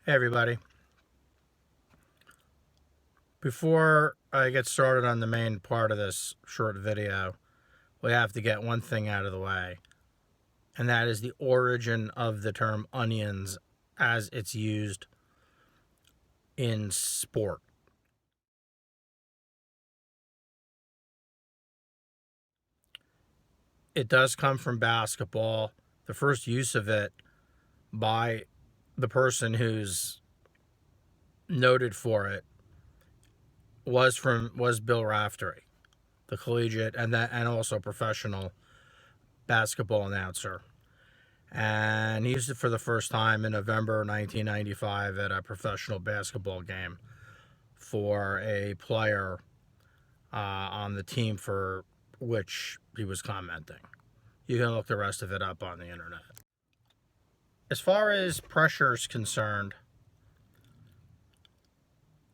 Hey everybody. Before I get started on the main part of this short video, we have to get one thing out of the way, and that is the origin of the term onions as it's used in sport. It does come from basketball. The first use of it by the person who's noted for it was Bill Raftery, the collegiate and also professional basketball announcer. And he used it for the first time in November 1995 at a professional basketball game for a player on the team for which he was commenting. You can look the rest of it up on the internet. As far as pressure is concerned,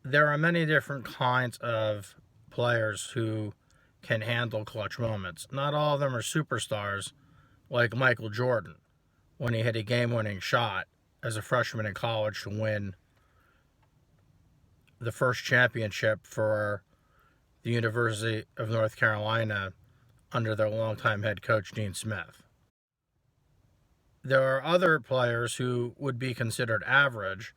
there are many different kinds of players who can handle clutch moments. Not all of them are superstars like Michael Jordan, when he hit a game-winning shot as a freshman in college to win the first championship for the University of North Carolina under their longtime head coach, Dean Smith. There are other players who would be considered average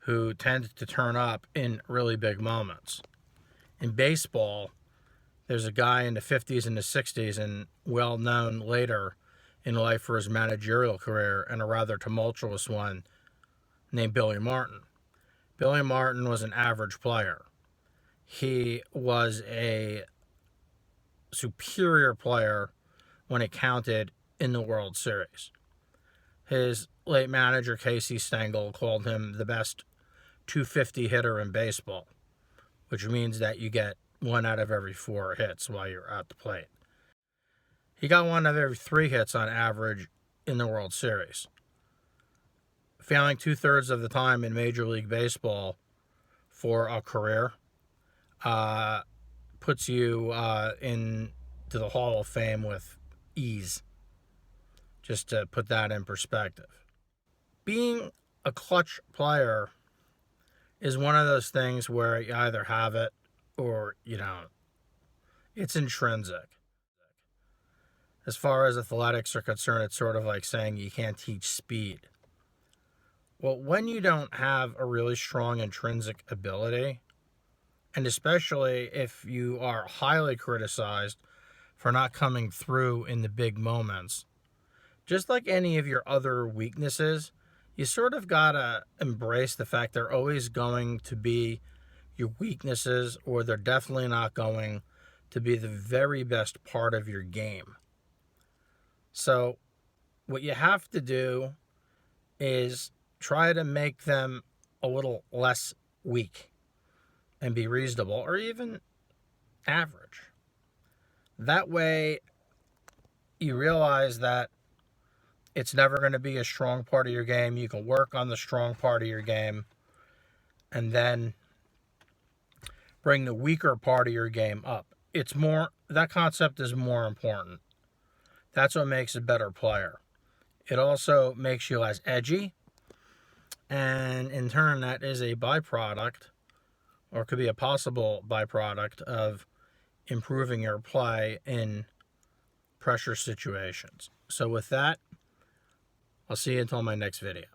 who tend to turn up in really big moments. In baseball, there's a guy in the 50s and the 60s and well known later in life for his managerial career and a rather tumultuous one named Billy Martin. Billy Martin was an average player. He was a superior player when it counted in the World Series. His late manager, Casey Stengel, called him the best 250 hitter in baseball, which means that you get 1 out of every 4 hits while you're at the plate. He got 1 out of every 3 hits on average in the World Series. Failing 2/3 of the time in Major League Baseball for a career puts you into the Hall of Fame with ease, just to put that in perspective. Being a clutch player is one of those things where you either have it or you don't. It's intrinsic. As far as athletics are concerned, it's sort of like saying you can't teach speed. Well, when you don't have a really strong intrinsic ability, and especially if you are highly criticized for not coming through in the big moments, just like any of your other weaknesses, you sort of gotta embrace the fact they're always going to be your weaknesses, or they're definitely not going to be the very best part of your game. So what you have to do is try to make them a little less weak and be reasonable or even average. That way you realize that it's never going to be a strong part of your game. You can work on the strong part of your game and then bring the weaker part of your game up. That concept is more important. That's what makes a better player. It also makes you less edgy, and in turn, that is a byproduct, or could be a possible byproduct, of improving your play in pressure situations. So with that, I'll see you until my next video.